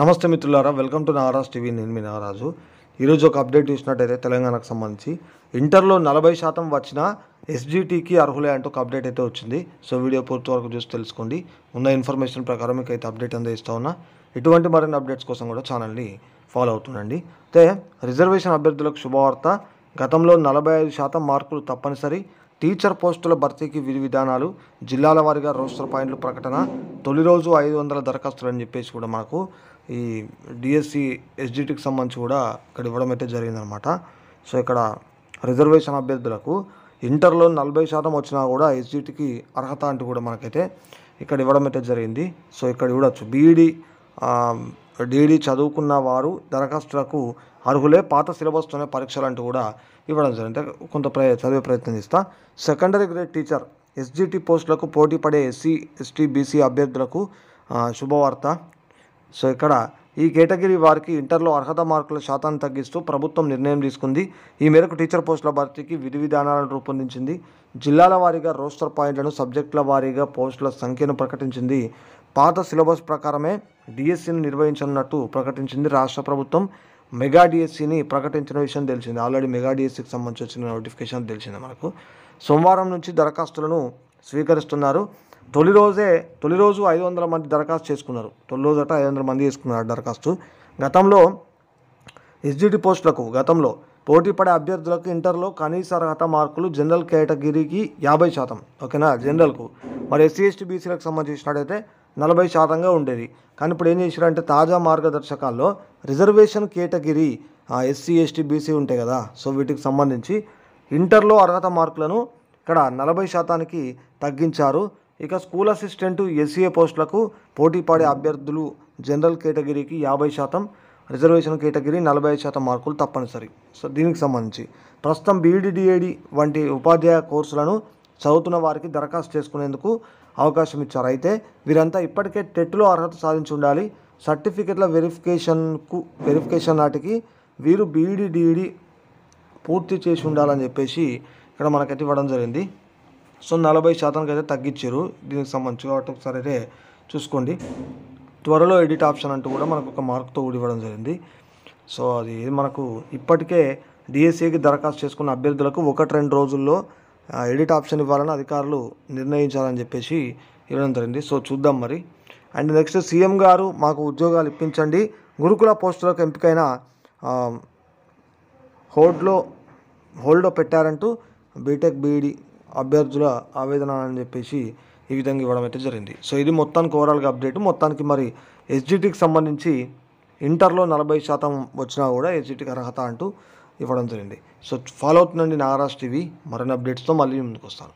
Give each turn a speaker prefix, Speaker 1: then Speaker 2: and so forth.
Speaker 1: నమస్తే మిత్రులారా, welcome to Nagaraj TV. నేను మీ నాగరాజు. ఈరోజు ఒక అప్డేట్ చూసినట్టయితే తెలంగాణకు సంబంధించి ఇంటర్లో 40% వచ్చిన ఎస్జిటికి అర్హులే అంటూ ఒక అప్డేట్ అయితే వచ్చింది. సో వీడియో పూర్తి వరకు చూసి తెలుసుకోండి. ఉన్న ఇన్ఫర్మేషన్ ప్రకారం మీకు అయితే అప్డేట్ అందిస్తూ ఉన్నా. ఇటువంటి మరిన్ని అప్డేట్స్ కోసం కూడా ఛానల్ని ఫాలో అవుతుండండి. అయితే రిజర్వేషన్ అభ్యర్థులకు శుభవార్త. గతంలో 45% మార్కులు తప్పనిసరి. టీచర్ పోస్టుల భర్తీకి విధి విధానాలు, జిల్లాల వారీగా రోస్టర్ పాయింట్లు ప్రకటన, తొలి రోజు 500 దరఖాస్తులు అని చెప్పేసి కూడా మనకు ఈ డిఎస్సి ఎస్జిటికి సంబంధించి కూడా ఇక్కడ ఇవ్వడం అయితే జరిగిందనమాట. సో ఇక్కడ రిజర్వేషన్ అభ్యర్థులకు ఇంటర్లో 40% వచ్చినా కూడా ఎస్జిటికి అర్హత అంటూ కూడా మనకైతే ఇక్కడ ఇవ్వడం అయితే జరిగింది. సో ఇక్కడ చూడొచ్చు, డిఈడి చదువుకున్న వారు దరఖాస్తులకు అర్హులే, పాత సిలబస్తోనే పరీక్షలు అంటూ కూడా ఇవ్వడం జరిగింది. కొంత చదివే ప్రయత్నం చేస్తా. సెకండరీ గ్రేడ్ టీచర్ ఎస్జిటి పోస్టులకు పోటీ పడే ఎస్సీ, ఎస్టీ, బీసీ అభ్యర్థులకు శుభవార్త. సో ఇక్కడ ఈ కేటగిరీ వారికి ఇంటర్లో అర్హత మార్కుల శాతాన్ని తగ్గిస్తూ ప్రభుత్వం నిర్ణయం తీసుకుంది. ఈ మేరకు టీచర్ పోస్టుల భర్తీకి విధి విధానాలను రూపొందించింది. జిల్లాల వారీగా రోస్టర్ పాయింట్లను, సబ్జెక్టుల వారీగా పోస్టుల సంఖ్యను ప్రకటించింది. పాత సిలబస్ ప్రకారమే డిఎస్సిని నిర్వహించనున్నట్టు ప్రకటించింది. రాష్ట్ర ప్రభుత్వం మెగా డిఎస్సిని ప్రకటించిన విషయం తెలిసింది. ఆల్రెడీ మెగా డిఎస్సికి సంబంధించి వచ్చిన నోటిఫికేషన్ తెలిసింది మనకు. సోమవారం నుంచి దరఖాస్తులను స్వీకరిస్తున్నారు. తొలి రోజు 500 మంది దరఖాస్తు చేసుకున్నారు. తొలి రోజట 500 మంది చేసుకున్నారు దరఖాస్తు. గతంలో ఎస్జిటి పోస్టులకు పోటీ పడే అభ్యర్థులకు ఇంటర్లో కనీస అర్హత మార్కులు జనరల్ కేటగిరీకి 50%, ఓకేనా, జనరల్కు. మరి ఎస్సీ, ఎస్టీ, బీసీలకు సంబంధించినట్టయితే 40%గా ఉండేది. కానీ ఇప్పుడు ఏం చేశారంటే తాజా మార్గదర్శకాల్లో reservation category SC, ST, BC ఉంటాయి కదా, సో వీటికి సంబంధించి ఇంటర్లో అర్హత మార్కులను ఇక్కడ 40%కి తగ్గించారు. ఇక స్కూల్ అసిస్టెంటు ఎస్సీఏ పోస్టులకు పోటీ పడే అభ్యర్థులు జనరల్ కేటగిరీకి 50%, రిజర్వేషన్ కేటగిరీ 45% మార్కులు తప్పనిసరి. సో దీనికి సంబంధించి ప్రస్తుతం బీఈడి, డిఏడి వంటి ఉపాధ్యాయ కోర్సులను చదువుతున్న వారికి దరఖాస్తు చేసుకునేందుకు అవకాశం ఇచ్చారు. అయితే వీరంతా ఇప్పటికే టెట్లో అర్హత సాధించి ఉండాలి. సర్టిఫికెట్ల వెరిఫికేషన్ నాటికి వీరు బీఈడి, డిఈడి పూర్తి చేసి ఉండాలని చెప్పేసి ఇక్కడ మనకైతే ఇవ్వడం జరిగింది. సో 40%కి అయితే తగ్గించారు దీనికి సంబంధించి. కాబట్టి ఒకసారి అయితే చూసుకోండి. త్వరలో ఎడిట్ ఆప్షన్ అంటూ కూడా మనకు ఒక మార్కుతో కూడా ఇవ్వడం జరిగింది. సో అది మనకు ఇప్పటికే డిఎస్సికి దరఖాస్తు చేసుకున్న అభ్యర్థులకు 1-2 రోజుల్లో ఎడిట్ ఆప్షన్ ఇవ్వాలని అధికారులు నిర్ణయించాలని చెప్పేసి ఇవ్వడం జరిగింది. సో చూద్దాం మరి. అండ్ నెక్స్ట్, సీఎం గారు మాకు ఉద్యోగాలు ఇప్పించండి, గురుకుల పోస్టులకు ఎంపికైన హోల్డ్లో పెట్టారంటూ బీటెక్, బీఈడి అభ్యర్థుల ఆవేదన అని చెప్పేసి ఈ విధంగా ఇవ్వడం అయితే జరిగింది. సో ఇది మొత్తానికి ఓవరాల్గా అప్డేట్. మొత్తానికి మరి ఎస్జిటికి సంబంధించి ఇంటర్లో 40% వచ్చినా కూడా ఎస్జిటికి అర్హత అంటూ ఇవ్వడం జరిగింది. సో ఫాలో అవుతుందండి నాగరాజ్ టీవీ. మరిన్ని అప్డేట్స్తో మళ్ళీ ముందుకు వస్తాను.